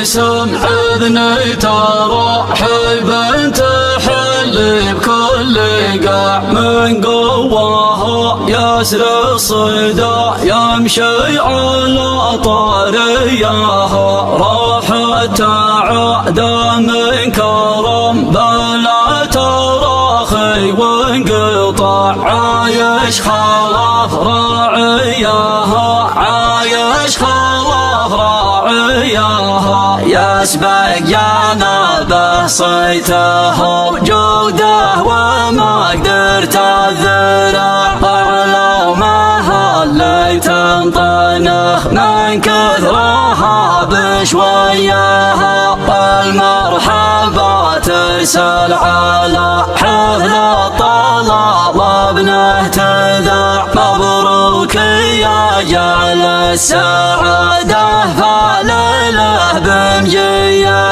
باسم حذني ترحب تحل بكل قاع من قواها يسر الصداع يمشي على طرياها راحت تعادى من كرم بلا تراخي وانقطاع عايش خلاف راعياها عايش خلاف راعياها يسبق جنابه صيته وجوده وما قدرت الذراع طلعوا مهل تنطنخ من كثرها بشوياها المرحبا تسأل على حفل الطلال ابنه تذاع مبروك يا جعل السعادة فلله بمجيها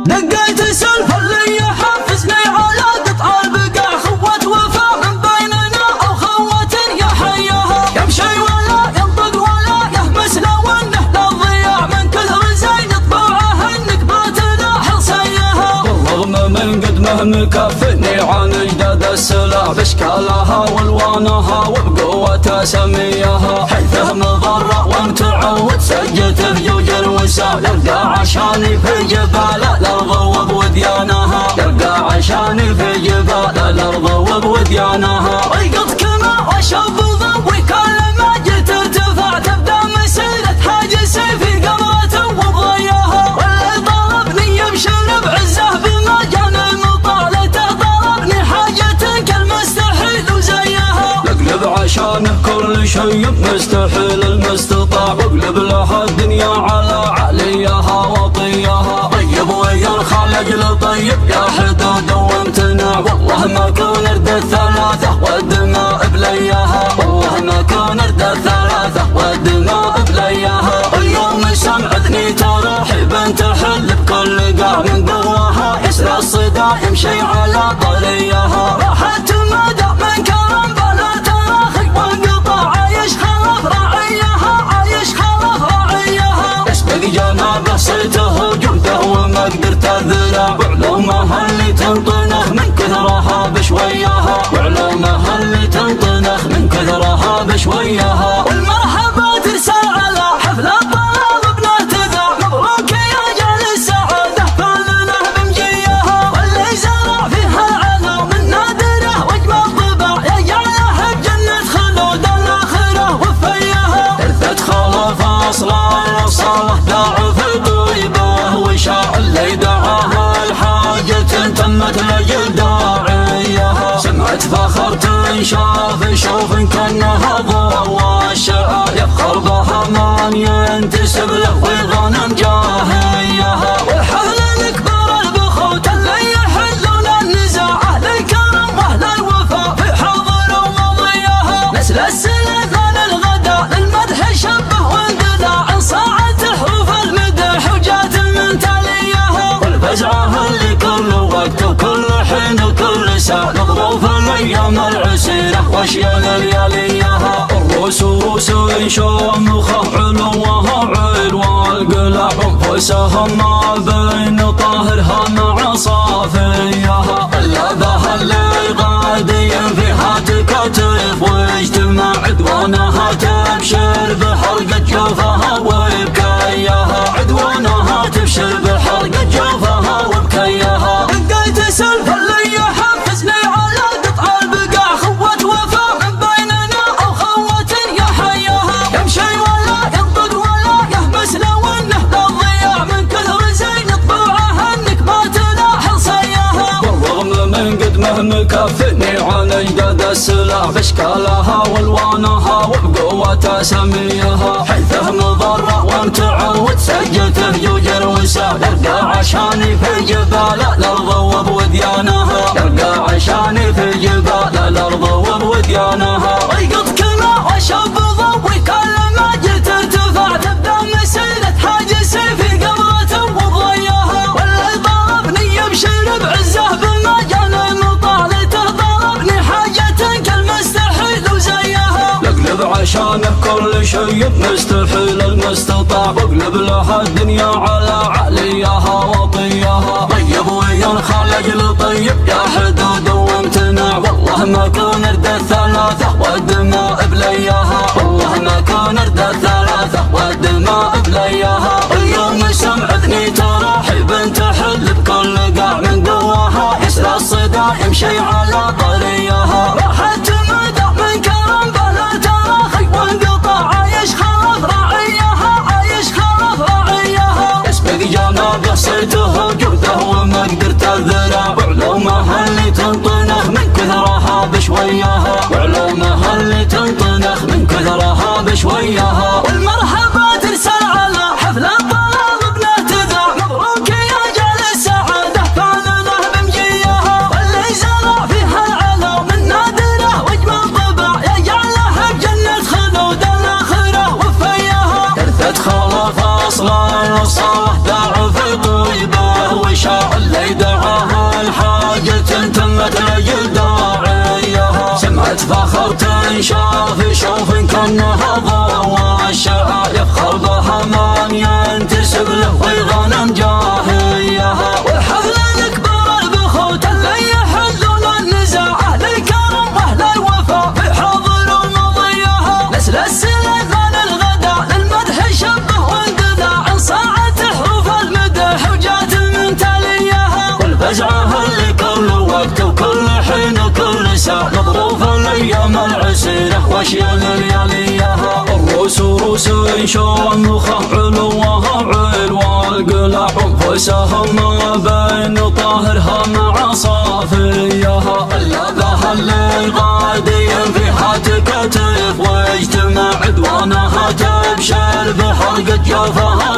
نقيت سلف اللي يحفزني على قطع البقاع خوة وفا من بيننا او خوة يحياها يمشي ولا ينطق ولا يهمس لو انه للضياع من كثر زين طباعه النكبات لاحظ سيها بالرغم من قدمه مكفني عن اجداد السلاح باشكالها والوانها وبقوة سميها حيثه مضرة ومتعود سجت في جوج الوسع يلقى عشاني في جبال الارض وبوديانها يلقى عشاني في جبال الارض وبوديانها ريقط كما وشوف ضوي كل ما جيت ارتفع تبدا مسيرة حاجسي في قمرة وبضياها واللي طلبني يبشر بعزه بما جان المطالته طلبني حاجة كالمستحيل وزيها لقلب عشانه كل شيء مستحيل المستطاع واقلب لها الدنيا على عليها وطيها طيب ويا الخالق لطيب يا حدود وامتناع والله ما كون ارد الثلاثة والدماء بليها والله ما كون ارد الثلاثة والدماء بليها اليوم سمعتني ترحب تحل بكل قاع من قواها يسرى الصداع يمشي على طريها راحت مدى من كرم بلا تراخي وانقطاع عايش خلاف راعيها عايش خلاف راعيها يسبق جنابه صيته وجوده وما قدرت الذراع وعلومها اللي تنطنخ من كثرها بشويها وعلومها اللي تنطنخ من كثرها بشويها والمرحبا ترسل على حفل الطلال ابنه تذاع مبروك يا جعل السعادة فلله بمجيها واللي زرع فيها العلو من نادره واجمل طباع يا جعلها بجنة خلود الاخره وفيها ارثت خلف اصلا وصله ضعف طيبه وشاع اللي دعاها الحاجة تمت لجل داعيها سمعت فخر تنشاف شوف كانها ضوء والشعر يفخر بها من ينتسب له ويغنم جاهيها والحفل الاكبر البخوت اللي يحلون النزاع اهل الكرم واهل الوفاء في حضر ومضيها نسل السلطان الغدا للمدح شبه واندلع صاعت حروف المدح وجات من تاليها والفزعه اللي كل وقت وكل حين وكل ساعه نظروف الايام العسيره واشياء لياليها الرسوس شامخه علوها عيل والقلع انفسهم ما بين طاهرها مع صافيها اللبها اللي غاديا فيها تكتف واجتماع عدوانها تبشر بحرقة جوفها وبكيها عدوانها تبشر بحرقة جوفها وبكيها نقيت سلف اللي يحفزني على قطع البقاع خوة وفا من بيننا او خوة يحياها يمشي ولا ينطق ولا يهمس لو انه للضياع من كثر زين طباعه النكبات لاحظ سياها بالرغم من قدمه مكفني عن اجداد السلاح باشكالها والوانها وبقوة سميها حيثه مضرة ومتعود سجت في جوج الوسع يلقى عشاني في جبال الارض وبوديانها يلقى عشاني في جبال الارض وبوديانها ريقط كما وشوف ضوي كل ما جيت ارتفع تبدا مسيرة حاجسي في قمرة وبضياها واللي طلبني يبشر بعزه بما جان المطالته طلبني حاجة كالمستحيل وزيها لقلب عشانه كل شيء مستحيل المستطاع، واقلب لها الدنيا على عليها وطيها. طيب ويا الخالق لطيب يا حدود وامتناع، والله ما كون ارد الثلاثة والدماء بلياها، والله ما كون ارد الثلاثة والدماء بلياها. اليوم سمعتني ترحيب تحل بكل قاع، من قواها يسرى الصدى يمشي على طريها. راحت مدى من كرم بلا تراخي وانقطع، عايش خلف راعيها عايش خلف راعيها. يسبق جنابه صيته جوده وما قدرت الذراع، وعلومها اللي تنطنخ من كثرها بشويها، وعلومها اللي تنطنخ من كثرها بشويها. والمرحبا ترسل على حفل الطلال ابنه تذاع، مبروك يا جال السعاده فعلنا بمجيها. واللي زرع فيها العلو من نادره واجمل طبع، يجعلها بجنه خلود الاخره وفيها. ترثت خلف اصلا الصالح داع في طيبه، وشاع اللي دعاها الحاجه تمت لجل داعيها. سمعت فخر تنشاف شوف كانها ضوى، الشعر يفخر بها من ينتسب له ويغنم جاهيها. والحفل الاكبر البخوت اللي يحلون النزاع، اهل الكرم واهل الوفاء في حاضر ومضيها. نسل السليمان الغدا للمدح شبه واندلع، انصاعت حروف المدح وجات من تاليها. والفزعه اللي كل وقت وكل حين وكل ساعه، مظروف الايام العسيره واشياء لياليها. الروس روس شامخه علوها علوى القلع، انفسهم ما بين طاهرها مع صافيها. اللذة اللي غاديا فيها تكتف، واجتماع عدوانها تبشر بحرقة جوفها